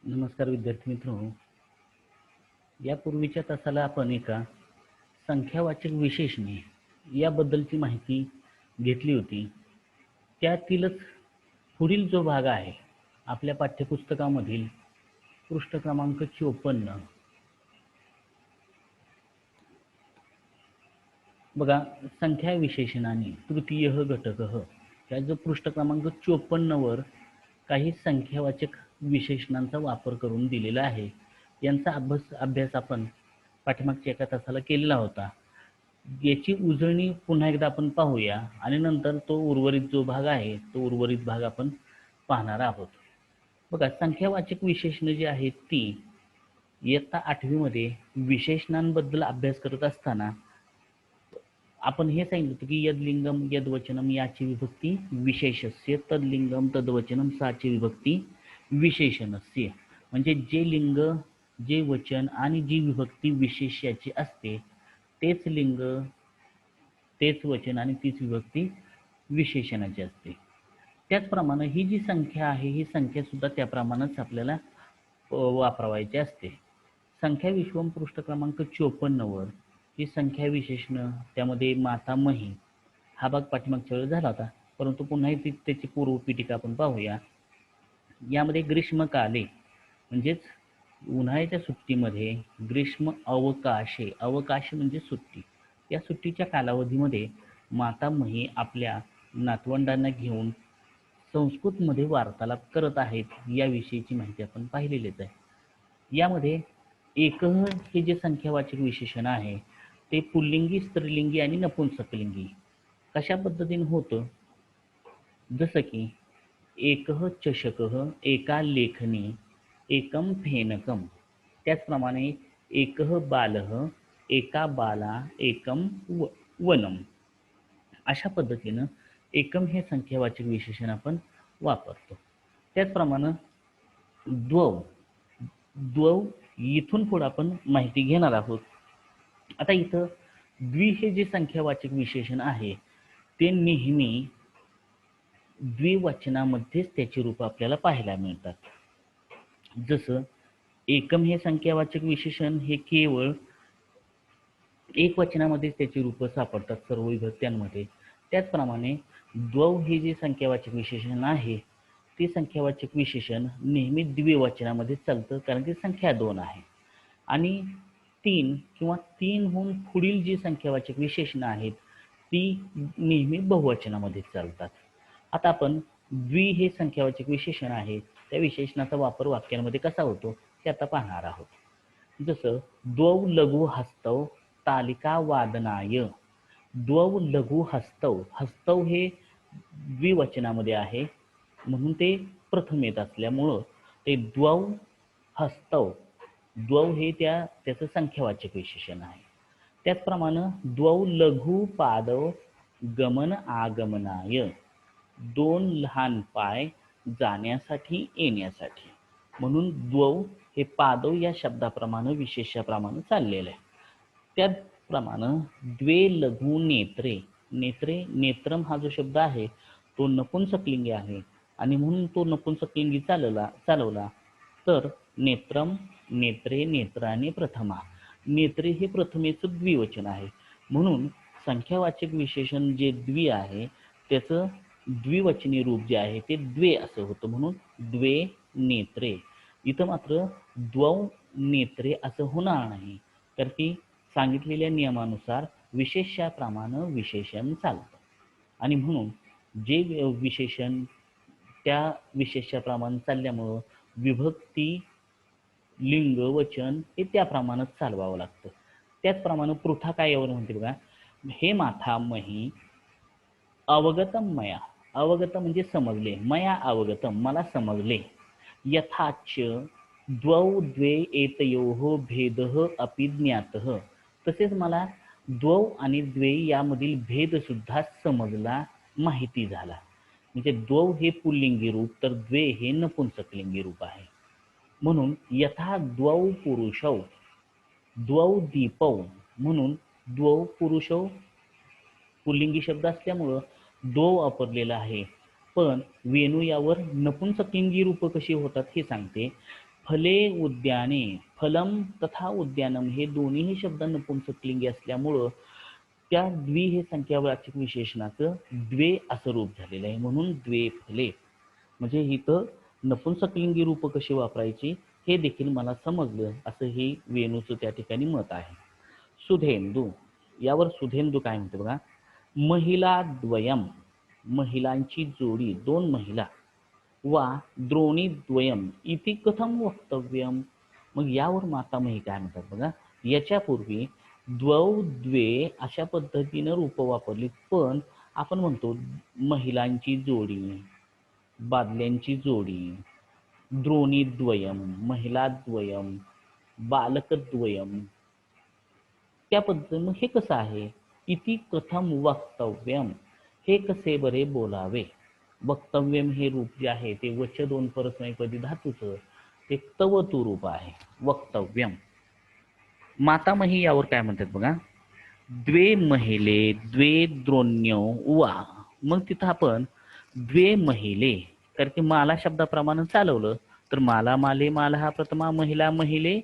नमस्कार विद्यार्थी मित्रांनो. यापूर्वीच्या तासाला आपण एका संख्यावाचक विशेषणे याबद्दलची माहिती घेतली होती. त्यातीलच पुढील जो भाग आहे आपल्या पाठ्यपुस्तकामधील पृष्ठ क्रमांक 54. बघा, संख्या विशेषणाने तृतीय घटक या जो पृष्ठ क्रमांक 54 वर काही संख्यावाचक विशेषणांचा वापर करून दिलेला आहे. यांचा अभ्यास आपण पाठीमागच्या एका तासाला केलेला होता. याची उजळणी पुन्हा एकदा आपण पाहूया आणि नंतर तो उर्वरित जो भाग आहे तो उर्वरित भाग आपण पाहणार आहोत. बघा, संख्यावाचक विशेषणे जी आहेत ती इयत्ता 8वी मध्ये विशेषणांबद्दल अभ्यास करत असताना आपण हे सांगितलं होतं की यदलिंगम यदवचनम याची विभक्ती विशेषस्य, तदलिंगम तदवचनम साची विभक्ती विशेषणस्य. म्हणजे जे लिंग, जे वचन आणि जी विभक्ती विशेष्याची असते तेच लिंग, तेच वचन आणि तीच विभक्ती विशेषणाची असते. त्याचप्रमाणे ही जी संख्या आहे ही संख्या सुद्धा त्याप्रमाणेच आपल्याला वापरवायची असते. संख्या विश्वम पृष्ठ क्रमांक 54 वर ही संख्या विशेषण, त्यामध्ये मातामही हा भाग पाठीमागच्या वेळेस झाला होता, परंतु पुन्हा त्याची पूर्वपीठिका आपण पाहूया. यामध्ये ग्रीष्मकाले म्हणजेच उन्हाळ्याच्या सुट्टीमध्ये, ग्रीष्म अवकाशे, अवकाश म्हणजे सुट्टी, या सुट्टीच्या कालावधीमध्ये मातामही आपल्या नातवंडांना घेऊन संस्कृतमध्ये वार्तालाप करत आहेत याविषयीची माहिती आपण पाहिलेलीच आहे. यामध्ये एकह हे जे संख्यावाचक विशेषण आहे ते पुल्लिंगी, स्त्रीलिंगी आणि नपुंसकलिंगी कशा पद्धतीने होतं, जसं की एकह चषकः, एका लेखनी, एकम फेनकम. त्याचप्रमाणे एकह बालः, एका बाला, एकम वनम. अशा पद्धतीनं एकम हे संख्यावाचक विशेषण आपण वापरतो. त्याचप्रमाणे द्वौ, द्वौ इथून पुढे आपण माहिती घेणार आहोत. आता इथं द्वि हे जे संख्यावाचक विशेषण आहे ते नेहमी द्विवचनामध्येच त्याची रूप आपल्याला पाहायला मिळतात. जसं एकम हे संख्यावाचक विशेषण हे केवळ एक वचनामध्ये त्याची रूप सापडतात सर्व विभक्त्यांमध्ये. त्याचप्रमाणे द्वौ हे जे संख्यावाचक विशेषण आहे ते संख्यावाचक विशेषण नेहमी द्विवचनामध्ये चालतं, कारण की संख्या 2 आहे. आणि 3 किंवा 3हून पुढील जी संख्यावाचक विशेषणं आहेत ती नेहमी बहुवचनामध्ये चालतात. आता आपण द्वि हे संख्यावाचक विशेषण आहे त्या विशेषणाचा वापर वाक्यांमध्ये कसा होतो ते आता पाहणार आहोत. जसं द्वौ लघु हस्तौ तालिका वादनाय. द्वौ लघु हस्तौ, हस्तौ हे द्विवचनामध्ये आहे म्हणून ते प्रथम येत असल्यामुळं ते द्वौ हस्तौ, द्वौ हे त्याचं संख्यावाचक विशेषण आहे. त्याचप्रमाणे द्वौ लघु पादौ गमन आगमनाय, दोन लहान पाय जाण्यासाठी येण्यासाठी, म्हणून द्वौ हे पादौ या शब्दाप्रमाणे विशेषाप्रमाणे चाललेलं आहे. त्याचप्रमाणे द्वे लघु नेत्रे, नेत्रे, नेत्रम हा जो शब्द आहे तो नपुंसकलिंगी आहे आणि म्हणून तो नपुंसकलिंगी चालवला तर नेत्रम, नेत्रे, नेत्राने प्रथमा. नेत्रे हे प्रथमेचं द्विवचन आहे म्हणून संख्यावाचक विशेषण जे द्वि आहे त्याचं द्विवचनी रूप जे आहे ते द्वे असं होतं, म्हणून द्वे नेत्रे. इथं मात्र द्वौ नेत्रे असं होणार नाही, तर की सांगितलेल्या नियमानुसार विशेष्याप्रमाणे विशेषण चालतं आणि म्हणून जे विशेषण त्या विशेष्याप्रमाणे चालल्यामुळं विभक्ती, लिंग, वचन हे त्याप्रमाणेच चालवावं लागतं. त्याचप्रमाणे पृथा काय यावर म्हणते बघा, हे मातामही अवगतम मया, अवगत म्हणजे समजले, मया अवगतम मला समजले, यथाच द्वौ द्वे एतयोः भेदः अपि ज्ञातः, तसेच मला द्वौ आणि द्वे यामधील भेद सुद्धा समजला, माहिती झाला. म्हणजे द्वौ हे पुल्लिंगी रूप तर द्वे हे नपुंसकलिंगी रूप आहे. म्हणून यथा द्वौ पुरुषौ, द्वौ दीपौ, म्हणून द्वौ पुरुषौ पुल्लिंगी शब्द असल्यामुळं द्वौ वापरलेला आहे. पण वेणू यावर नपुंसकलिंगी रूप कशी होतात हे सांगते. फले उद्याने, फलम तथा उद्यानम हे दोन्हीही शब्द नपुंसकलिंगी असल्यामुळं त्या द्वि हे संख्यावाचक विशेषणाचं द्वे असं रूप झालेलं आहे, म्हणून द्वे फले. म्हणजे इथं नपुंसकलिंगी रूप कशी वापरायची हे देखील मला समजलं, असं हे वेणूचं त्या ठिकाणी मत आहे. सुधेंदू, यावर सुधेंदू काय म्हणते बघा. महिला द्वयम, महिलांची जोडी, दोन महिला. वा द्रोणी द्वयम इति कथम वक्तव्यम. मग यावर मातामही काय म्हणतात बघा. याच्यापूर्वी द्वौ द्वे अशा पद्धतीनं रूप वापरली, पण आपण म्हणतो महिलांची जोडी, बादल्यांची जोडी, द्रोणीद्वयम, महिलाद्वयम, बालकद्वयम, त्या पद्धतीने मग हे कसं आहे. इति कथम वक्तव्यम, हे कसे बरे बोलावे. वक्तव्यम हे रूप जे आहे ते वच दोन परस्मैपदी धातूचं ते तवतू रूप आहे वक्तव्यम. मातामही यावर काय म्हणतात बघा. द्वे महिले द्वे द्रोण्यो वा. मग तिथं आपण द्वे महिले, कारण की माला शब्दाप्रमाणे चालवलं तर माला माले माला हा प्रथमा, महिला महिले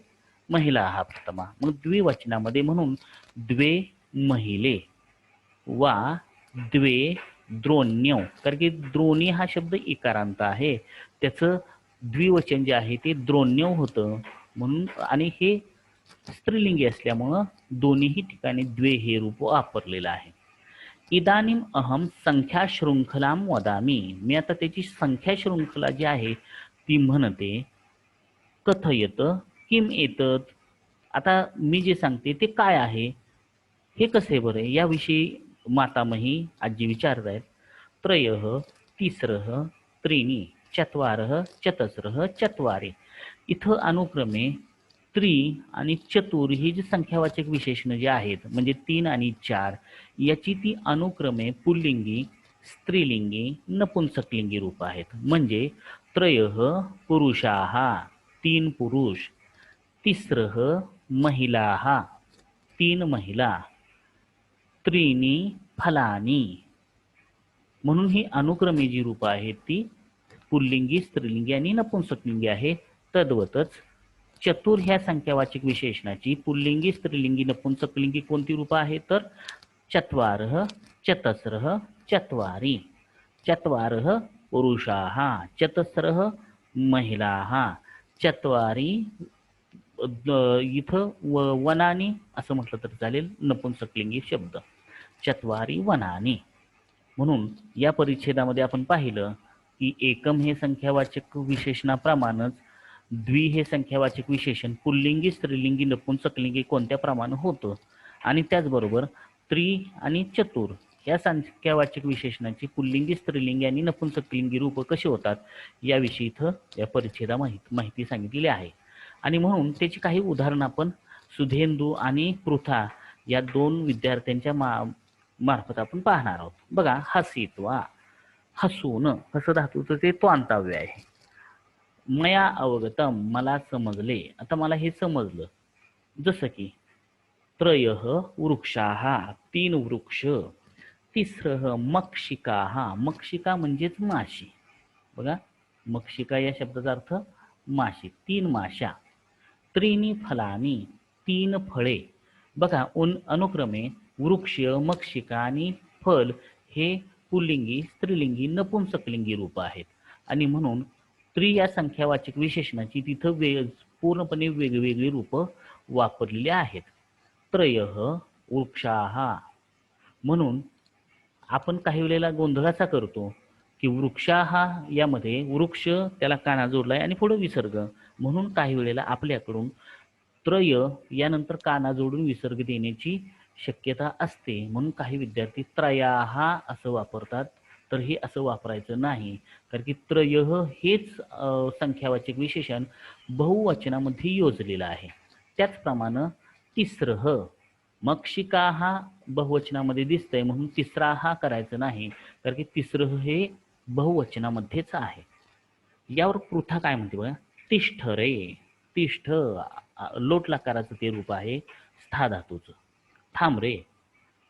महिला हा प्रथमा. मग द्विवचनामध्ये म्हणून द्वे महिले वा द्वे द्रोण्यो, कारण की द्रोणी हा शब्द इकारांत आहे, त्याचं द्विवचन जे आहे ते द्रोण्यो होतं म्हणून, आणि हे स्त्रीलिंगी असल्यामुळं दोन्हीही ठिकाणी द्वे हे रूप वापरलेलं आहे. इदानीम अहम संख्या शृंखलाम वदामी, मी आता त्याची संख्या शृंखला जी आहे ती म्हणते. कथयत किम एतत, आता मी जे सांगते ते काय आहे, हे कसे बरे, याविषयी मातामही आजी विचारत आहेत. त्रयः तिसरः त्रीणि चत्वारः चतस्रः चत्वारि. इथं अनुक्रमे त्रि आणि चतुर ही जी संख्यावाचक विशेषण जे आहेत, म्हणजे 3 आणि 4, याची ती अनुक्रमे पुल्लिंगी, स्त्रीलिंगी, नपुंसकलिंगी रूप आहेत. म्हणजे त्रयः पुरुषाः, 3 पुरुष, तिसरः महिलाः, 3 महिला, त्रीणी फलानी. म्हणून ही अनुक्रमे जी रूप आहेत ती पुल्लिंगी, स्त्रीलिंगी आणि नपुंसकलिंगी आहे. तद्वतच चतुर ह्या संख्यावाचक विशेषणाची पुल्लिंगी, स्त्रीलिंगी, नपुंसकलिंगी कोणती रूप आहे तर चत्वारः चतस्रः चत्वारि. चत्वारः पुरुषाः, चतस्रः महिलाः, चत्वारि इथं वनानी असं म्हटलं तर चालेल, नपुंसकलिंगी शब्द चत्वारि वनानी. म्हणून या परिच्छेदामध्ये आपण पाहिलं की एकम हे संख्यावाचक विशेषणाप्रमाणेच द्वि हे संख्यावाचक विशेषण पुल्लिंगी, स्त्रीलिंगी, नपुंसकलिंगी कोणत्या प्रमाणे होतं, आणि त्याचबरोबर त्रि आणि चतुर या संख्यावाचक विशेषणाची पुल्लिंगी, स्त्रीलिंगी आणि नपुंसकलिंगी रूप कशी होतात याविषयी इथं या परिच्छेदा माहिती सांगितलेली आहे. आणि म्हणून त्याची काही उदाहरणं आपण सुधेंदू आणि पृथा या 2 विद्यार्थ्यांच्या मार्फत आपण पाहणार आहोत. बघा, हसित्वा, हसून, हस धातूचं ते त्वांतव्य आहे. मया अवगतम, मला समजले, आता मला हे समजलं. जसं की त्रयः वृक्षाः, 3 वृक्ष, तिसरः मक्षिकाः, मक्षिका म्हणजेच माशी. बघा, मक्षिका या शब्दाचा अर्थ माशी, 3 माशा. त्रीणी फलानी, 3 फळे. बघा, अनुक्रमे वृक्ष, मक्षिका आणि फल हे पुल्लिंगी, स्त्रीलिंगी, नपुंसकलिंगी रूप आहेत. आणि म्हणून त्रि या संख्यावाचक विशेषणाची तिथं पूर्णपणे वेगवेगळी रूप वापरलेली आहेत. त्रयः वृक्षाः, म्हणून आपण काही वेळेला गोंधळ असा करतो की वृक्षाः यामध्ये वृक्ष त्याला काना जोडलाय आणि पुढे विसर्ग, म्हणून काही वेळेला आपल्याकडून त्रय यानंतर काना जोडून विसर्ग देण्याची शक्यता असते. म्हणून काही विद्यार्थी त्रयाः असं वापरतात, तर हे असं वापरायचं नाही, कारण की त्रयः हेच संख्यावाचक विशेषण बहुवचनामध्ये योजलेलं आहे. त्याचप्रमाणे तिसरः, मक्षिका हा बहुवचनामध्ये दिसतंय म्हणून तिसरा हा करायचं नाही, कारण की तिसरं हे बहुवचनामध्येच आहे. यावर पृथा काय म्हणते बघा. तिष्ठ रे, तिष्ठ लोट लकाराचं ते रूप आहे स्था धातूचं. थांब रे.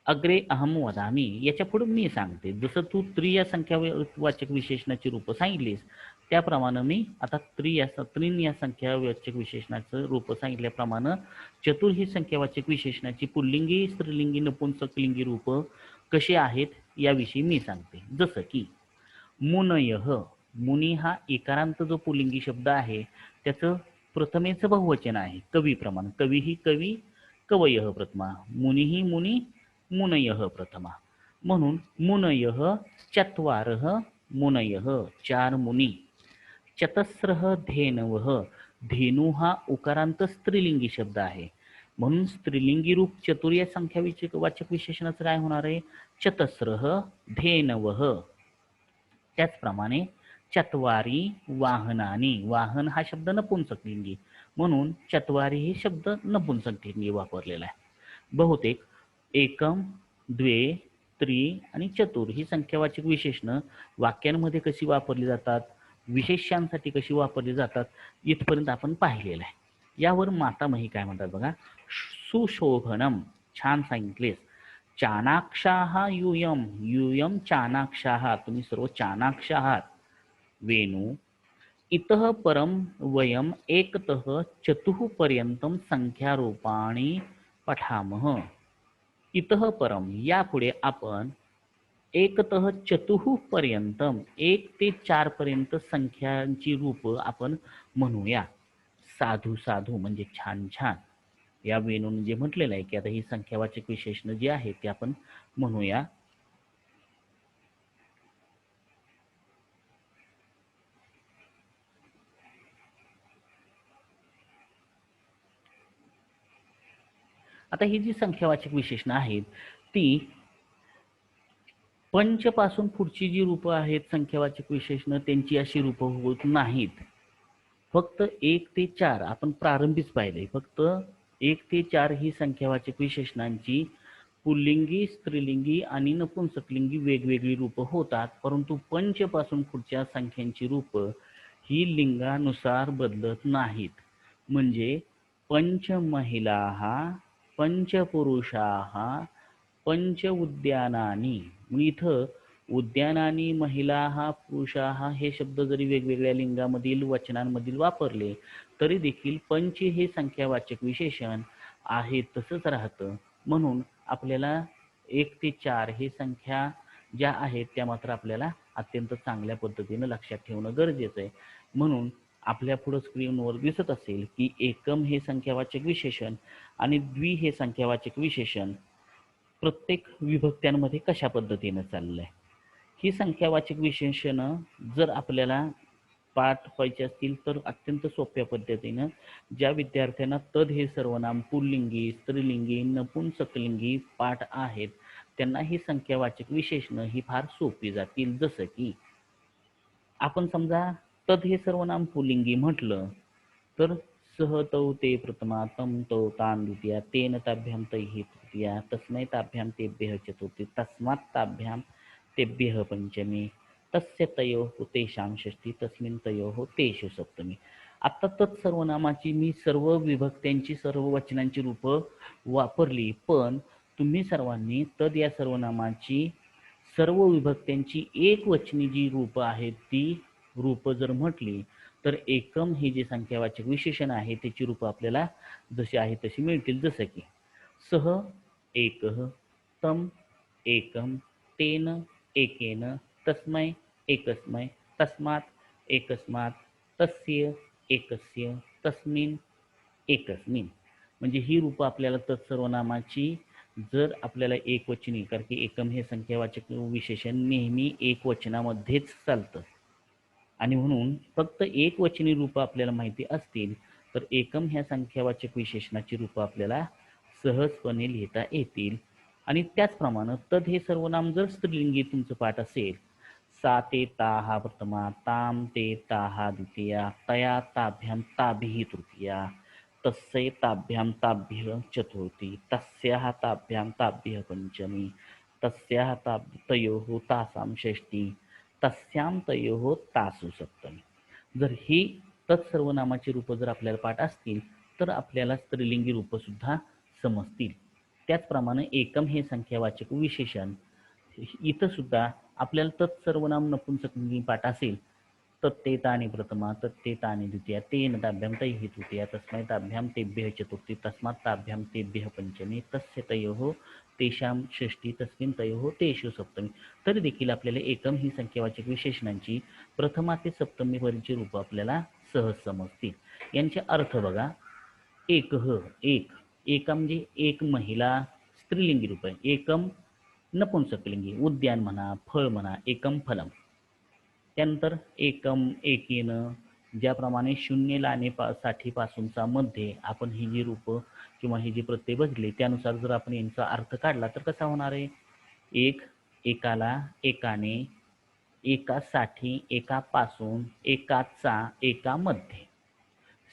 अग्रे अहम वदामी, याच्या पुढे मी सांगते. जसं तू त्रि या संख्यावाचक विशेषणाची रूप सांगितलीस त्याप्रमाणे मी आता त्रीन या संख्यावाचक विशेषणाचं रूप सांगितल्याप्रमाणे चतुर ही संख्यावाचक विशेषणाची पुल्लिंगी, स्त्रीलिंगी, नपुंसकलिंगी रूप कशी आहेत याविषयी मी सांगते. जसं की मुनयः, मुनी हा एकारांत जो पुल्लिंगी शब्द आहे त्याचं प्रथमेचं बहुवचन आहे कवीप्रमाणे. कवी ही कवी, कवयः प्रथमा, मुनी ही मुनी, मुनयः प्रथमा. म्हणून मुनयः चत्वारः मुनयः, चार मुनी. चतस्रः धेनवः, धेनू हा उकारांत स्त्रीलिंगी शब्द आहे म्हणून स्त्रीलिंगी रूप चतुर या संख्यावाचक विशेषणाचं काय होणार आहे? चतस्रः धेनवः. त्याचप्रमाणे चत्वारी वाहनानी, वाहन हा शब्द नपुंसकलिंगी म्हणून चत्वारी हे शब्द नपुंसकलिंगी वापरलेला आहे. बहुतेक एकम, द्वे, त्रि आणि चतुर ही संख्यावाचक विशेषणं वाक्यांमध्ये कशी वापरली जातात, विशेष्यांसाठी कशी वापरली जातात इथपर्यंत आपण पाहिलेलं आहे. यावर मातामही काय म्हणतात बघा. सुशोभनम, छान सांगितलेस. चाणाक्षाः यूयम, यूयम चाणाक्षाः, तुम्ही सर्व चाणाक्ष आहात. वेणू इतः परम वयम एकतः चतुः पर्यंतम संख्यारूपाणी पठामः. इतः परम, यापुढे आपण एकतः चतुः पर्यंतम, 1 ते 4 पर्यंत संख्यांची रूप आपण म्हणूया. साधू साधू म्हणजे छान छान. या वेणून जे म्हटलेलं आहे की आता ही संख्यावाचक विशेषण जी आहे ते आपण म्हणूया. आता ही जी संख्यावाचक विशेषणं आहेत ती पंच पासून पुढची जी रूपं आहेत संख्यावाचक विशेषणं त्यांची अशी रूपं होत नाहीत. फक्त 1 ते 4 आपण प्रारंभीच पाहिले. फक्त 1 ते 4 ही संख्यावाचक विशेषणांची पुल्लिंगी, स्त्रीलिंगी आणि नपुंसकलिंगी वेगवेगळी रूपं होतात. परंतु पंच पासून पुढच्या संख्यांची रूपं ही लिंगानुसार बदलत नाहीत. म्हणजे पंच महिलाः, पंच पुरुषाः, पंच उद्यानानी. मग इथं उद्यानानी, महिलाः, पुरुषाः हे शब्द जरी वेगवेगळ्या लिंगामधील वचनांमधील वापरले तरी देखील पंच हे संख्यावाचक विशेषण आहे तसंच राहतं. म्हणून आपल्याला 1 ते 4 हे संख्या ज्या आहेत त्या मात्र आपल्याला अत्यंत चांगल्या पद्धतीनं लक्षात ठेवणं गरजेचं आहे. म्हणून आपल्या पुढं स्क्रीनवर दिसत असेल की एकम हे संख्यावाचक विशेषण आणि द्वि हे संख्यावाचक विशेषण प्रत्येक विभक्त्यांमध्ये कशा पद्धतीनं चाललंय. ही संख्यावाचक विशेषणं जर आपल्याला पाठ व्हायचे असतील तर अत्यंत सोप्या पद्धतीनं ज्या विद्यार्थ्यांना तद हे सर्वनाम पुल्लिंगी, स्त्रीलिंगी, नपुंसकलिंगी पाठ आहेत त्यांना ही संख्यावाचक विशेषणं ही फार सोपी जातील. जसं की आपण समजा तद हे सर्वनाम पुल्लिंगी म्हटलं तर सह तौ ते प्रथमा, तं तौ तान् द्वितीया, तेन ताभ्यां तैः तृतीया, तस्मै ताभ्यां तेभ्यः चतुर्थी, तस्मात् ताभ्यां तेभ्यः पंचमी, तस्य तयोः तेषां षष्ठी, तस्मिन् तयोः तेषु सप्तमी. आता तत्सर्वनामाची मी सर्व विभक्त्यांची, सर्व वचनांची रूपं वापरली, पण तुम्ही सर्वांनी तद या सर्वनामाची सर्व विभक्त्यांची एकवचनी जी रूपं आहेत ती रूपं जर म्हटली तर एकम हे जे संख्यावाचक विशेषण आहे त्याची रूपं आपल्याला जशी आहे तशी मिळतील. जसं की सह एकः, तम एकम, तेन एकेन, तस्मै एकस्मै, तस्मात् एकस्मात्, तस्य एकस्य, तस्मिन् एकस्मिन्. म्हणजे ही रूपं आपल्याला तत्सर्वनामाची जर आपल्याला एकवचनी, कारण की एकम हे संख्यावाचक विशेषण नेहमी एकवचनामध्येच चालतं आणि म्हणून फक्त एकवचनी रूपं आपल्याला माहिती असतील तर एकम ह्या संख्यावाचक विशेषणाची रूपं आपल्याला सहजपणे लिहिता येतील. आणि त्याचप्रमाणे तद हे सर्वनाम जर स्त्रीलिंगी तुमचं पाठ असेल, सा ते ताः प्रथमा, तां ते ताः द्वितीया, तया ताभ्यां ताभिः तृतीया, तस्यै ताभ्यां ताभ्यः चतुर्थी, तस्याः ताभ्यां ताभ्यः पंचमी, तस्याः तयोः तासां षष्ठी, तस्यां तयोः तासु सप्तमी. जर ही तत्सर्वनामाची रूपं जर आपल्याला पाठ असतील तर आपल्याला स्त्रीलिंगी रूपं सुद्धा समजतील. त्याचप्रमाणे एकम हे संख्यावाचक विशेषण इथं सुद्धा आपल्याला तत्सर्वनाम नपुंसकलिंगी पाठ असेल तत्ते तानि प्रथमा तत्ते तानि द्वितीया तेन ताभ्यां तैः तृतीया तस्मै ताभ्यां तेभ्यः चतुर्थी तस्मात् ताभ्यां तेभ्यः पंचमी तस्य तयोः तेषां षष्ठी तस्मिन् तयोः तेषु सप्तमी. तरी देखील आपल्याला एकम ही संख्यावाचक विशेषणांची प्रथमा ते सप्तमीपर्यंतची रूपं आपल्याला सहज समजतील. यांचे अर्थ बघा. एकह एक, एका म्हणजे एक महिला स्त्रीलिंगी रूप आहे. एकम नपुंसकलिंगी, उद्यान म्हणा, फळ म्हणा, एकम फलम. त्यानंतर एकम एकीनं, ज्याप्रमाणे शून्य लाने साठी पासूनचा मध्ये आपण ही जी रूपं किंवा ही जी प्रत्यय बघितली त्यानुसार जर आपण यांचा अर्थ काढला तर कसा होणार आहे. एक, एकाला, एकाने, एकासाठी, एकापासून, एकाचा, एकामध्ये.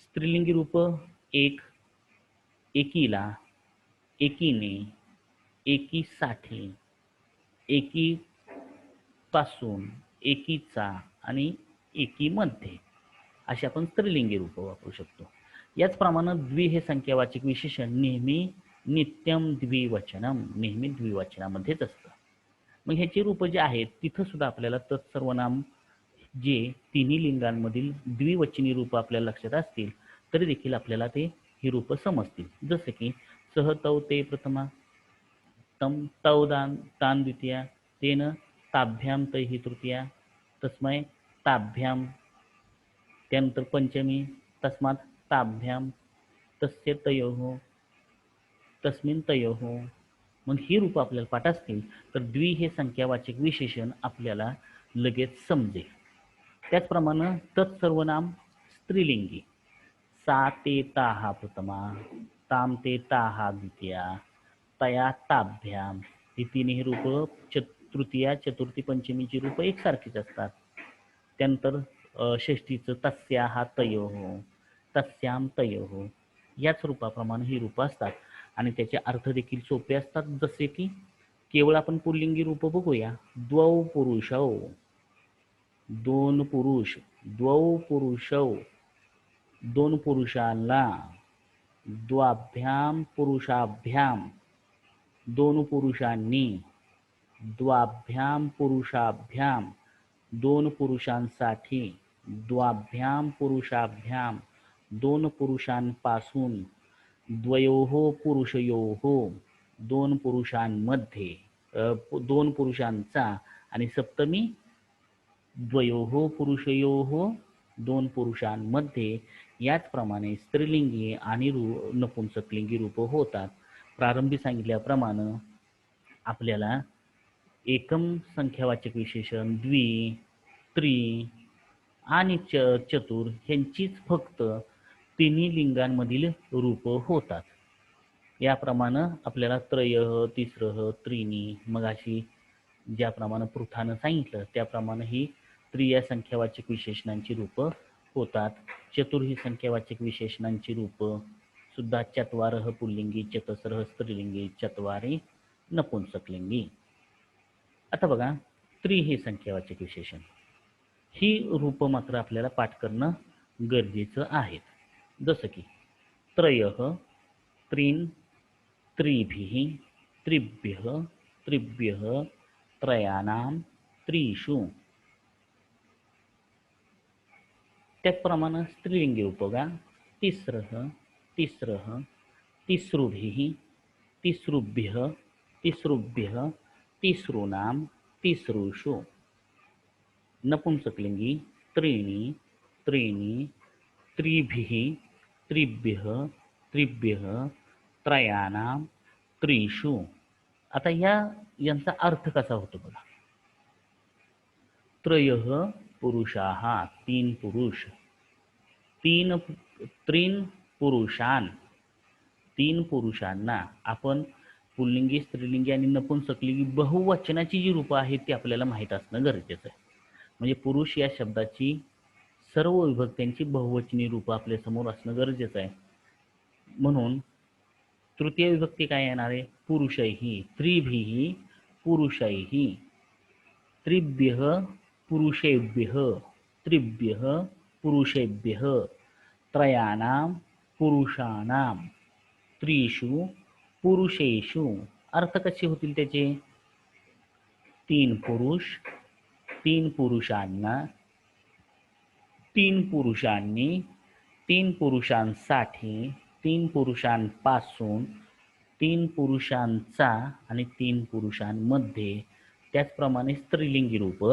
स्त्रीलिंगी रूप एक, एकीला, एकीने, एकीसाठी, एकीपासून, एकीचा आणि एकीमध्ये अशी आपण स्त्रीलिंगी रूप वापरू शकतो. याचप्रमाणे द्वि हे संख्यावाचक विशेषण नेहमी नित्यम द्विवचनम, नेहमी द्विवचनामध्येच असतं. मग ह्याची रूप जे आहेत तिथं सुद्धा आपल्याला तत्सर्वनाम जे तिन्ही लिंगांमधील द्विवचनी रूप आपल्याला लक्षात असतील तरी देखील आपल्याला ते ही रूप समजतील. जसे की सह तौ ते प्रथमा, तम तौ तान द्वितीया, तेन ताभ्याम तैहि तृतीया, तस्मै ताभ्याम, त्यानंतर पंचमी, तस्मात ताभ्याम, तस्य तयोः, तस्मिन् तयोः. मग ही रूप आपल्याला पाठ असतील तर द्वि हे संख्यावाचक विशेषण आपल्याला लगेच समजेल. त्याचप्रमाणे तत्सर्वनाम स्त्रीलिंगी. सा ते ताहा प्रथमा, ताम ते ताहा द्वितीया, तया ताभ्याम. ही तिन्ही रूप तृतीया, चतुर्थी, पंचमीची रूप एकसारखीच असतात. त्यानंतर षष्टीचं तस्याहा तयोः, तस्याम तयोः. याच रूपाप्रमाणे ही रूप असतात आणि त्याचे अर्थ देखील सोपे असतात. जसे की केवळ आपण पुल्लिंगी रूप बघूया. द्वौ पुरुषौ, दोन पुरुष, द्वौ पुरुषौ, दोन पुरुषांना, द्वाभ्याम पुरुषाभ्याम, दोन पुरुषांनी, द्वाभ्याम पुरुषाभ्याम, दोन पुरुषांसाठी, द्वाभ्याम पुरुषाभ्याम, दोन पुरुषांपासून, द्वयोः पुरुषयोः, दोन पुरुषांमध्ये, दोन पुरुषांचा आणि सप्तमी द्वयोः पुरुषयोः, दोन पुरुषांमध्ये. याचप्रमाणे स्त्रीलिंगी आणि नपुंसकलिंगी रूप होतात. प्रारंभी सांगितल्याप्रमाणे आपल्याला एकम संख्यावाचक विशेषण, द्वि, त्रि आणि चतुर ह्यांचीच फक्त तिन्ही लिंगांमधील रूप होतात. याप्रमाणे आपल्याला त्रयः, तिसरः, त्रीणी, मगाशी ज्याप्रमाणे पृथानं सांगितलं त्याप्रमाणे ही त्रिया संख्यावाचक विशेषणांची रूप होतात. चतुर ही संख्यावाचक विशेषणांची रूप सुद्धा चत्वारः पुल्लिंगी, चतस्रः स्त्रीलिंगी, चत्वारी नपुंसकलिंगी. आता बघा, त्रि हे संख्यावाचक विशेषण, ही रूप मात्र आपल्याला पाठ करणं गरजेचं आहे. जसं की त्रयः, त्रीन, त्रिभिः, त्रिभ्यः, त्रिभ्यः, त्रयाणां, त्रिषु. त्याचप्रमाणे स्त्रीलिंगी रूप बघा. तिस्रः, तिस्रः, तिसृभिः, तिसृभ्यः, तिसृभ्यः, तिसॄणां, तिसृषु. नपुंसकलिंगी त्रीणि, त्रीणि, त्रिभिः, त्रिभ्यः, त्रिभ्यः, त्रयाणां, त्रिषु. आता यांचा अर्थ कसा होतो बघा. त्रयः पुरुषाः, तीन पुरुष, त्रीन पुरुषान, तीन पुरुषांना. आपण पुल्लिंगी, स्त्रीलिंगी आणि नपुंसकलिंगी बहुवचनाची जी रूपं आहेत ती आपल्याला माहीत असणं गरजेचं आहे. म्हणजे पुरुष या शब्दाची सर्व विभक्त्यांची बहुवचनी रूपं आपल्यासमोर असणं गरजेचं आहे. म्हणून तृतीय विभक्ती काय येणार आहे. पुरुषैहि, त्रिभिः पुरुषैः, त्रिभ्यः पुरुषेभ्यः, त्रिभ्यः पुरुषेभ्यः, त्रयाणां पुरुषाणां, त्रिषु पुरुषेषु. अर्थ कसे होतील त्याचे. तीन पुरुष, तीन पुरुषांना, तीन पुरुषांनी, तीन पुरुषांसाठी, तीन पुरुषांपासून, तीन पुरुषांचा आणि तीन पुरुषांमध्ये. त्याचप्रमाणे स्त्रीलिंगी रूप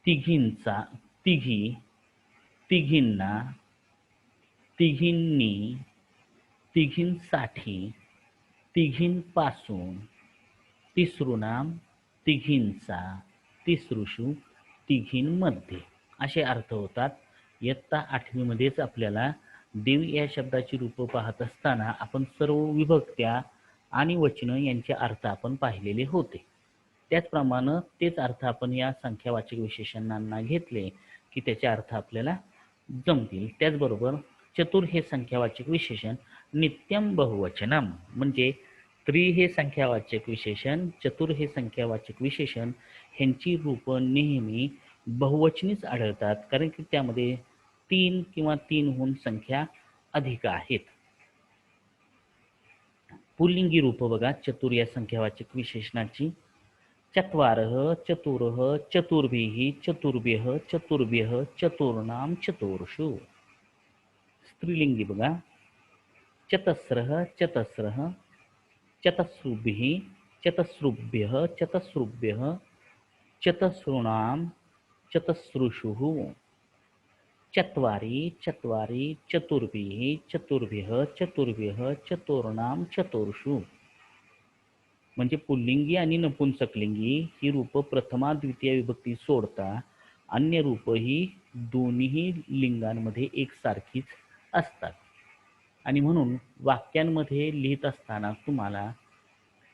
तिघींचा, तिघी, तिघींना, तिघींनी, तिघींसाठी, तिघींपासून, तिसृणाम तिघींचा, तिसृषु तिघींमध्ये असे अर्थ होतात. इयत्ता 8वी मध्येच आपल्याला देव या शब्दाची रूपं पाहत असताना आपण सर्व विभक्त्या आणि वचनं यांचे अर्थ आपण पाहिलेले होते. त्याचप्रमाणे तेच अर्थ आपण या संख्यावाचक विशेषणांना घेतले की त्याचे अर्थ आपल्याला जमतील. त्याचबरोबर चतुर हे संख्यावाचक विशेषण नित्यम बहुवचनम म्हणजे त्रि हे संख्यावाचक विशेषण, चतुर हे संख्यावाचक विशेषण ह्यांची रूपं नेहमी बहुवचनीच आढळतात, कारण की त्यामध्ये 3 किंवा 3हून संख्या अधिक आहेत. पुल्लिंगी रूप बघा चतुर या संख्यावाचक विशेषणाची. चत्वारः, चतुरः, चतुर्भिः, चतुर्भ्यः, चतुर्भ्यः, चतुर्णाम चतुर्षु. स्त्रीलिंगी बघा चतस्रः, चतस्रः, चतस्रुभिः, चतस्रुभ्यः, चतस्रुभ्यः, चतस्रुणाम चतस्रुषुः. चत्वारि, चत्वारि, चतुर्भिः, चतुर्भ्यः, चतुर्भ्यः, चतुर्णाम चतुर्षु. म्हणजे पुल्लिंगी आणि नपुंसकलिंगी ही रूप प्रथमा द्वितीय विभक्ती सोडता अन्य रूप ही दोन्ही लिंगांमध्ये एकसारखीच असतात. आणि म्हणून वाक्यांमध्ये लिहित असताना तुम्हाला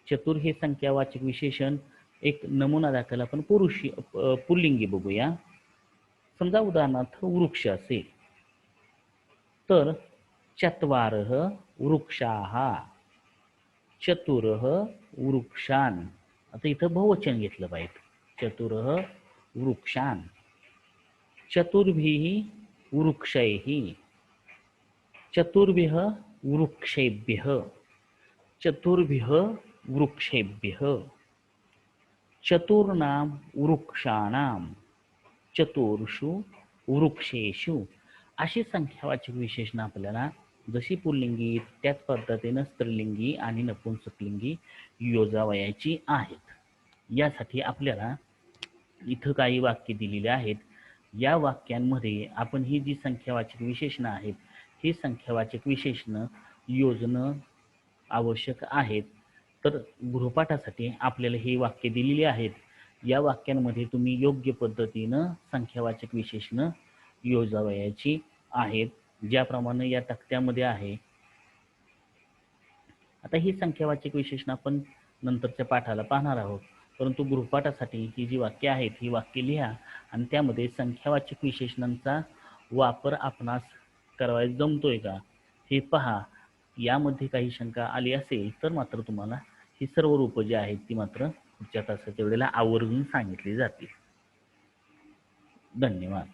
चतुर हे संख्यावाचक विशेषण एक नमुना दाखल आपण पुल्लिंगी बघूया. समजा उदाहरणार्थ वृक्ष असेल तर चत्वारः वृक्षाः, चतुरः वृक्षान्. आता इथं बहुवचन घेतलं पाहिजे. चतुरः वृक्षान्, चतुर्भिः वृक्षैः, चतुर्भ्यः वृक्षेभ्यः, चतुर्भ्यः वृक्षेभ्यः, चतुर्णाम वृक्षाणाम, चतुर्षु वृक्षेषु. अशी संख्यावाचक विशेषण आपल्याला जशी पुल्लिंगी त्याच पद्धतीनं स्त्रीलिंगी आणि नपुंसकलिंगी योजावयाची आहेत. यासाठी आपल्याला इथं काही वाक्य दिलेली आहेत. या वाक्यांमध्ये आपण ही जी संख्यावाचक विशेषणं आहेत ही संख्यावाचक विशेषणं योजणं आवश्यक आहेत. तर गृहपाठासाठी आपल्याला ही वाक्य दिलेली आहेत. या वाक्यांमध्ये तुम्ही योग्य पद्धतीनं संख्यावाचक विशेषणं योजावयाची आहेत, ज्याप्रमाणे या तक्त्यामध्ये आहे. आता ही संख्यावाचक विशेषणं आपण नंतरच्या पाठाला पाहणार आहोत, परंतु गृहपाठासाठी ही जी वाक्य आहेत ही वाक्य लिहा आणि त्यामध्ये संख्यावाचक विशेषणांचा वापर आपणास करायला जमतोय का हे पहा. यामध्ये काही शंका आली असेल तर मात्र तुम्हाला ही सर्व रूपं जी आहेत ती मात्र पुढच्या तासाच्या वेळेला आवर्जून सांगितली जातील. धन्यवाद.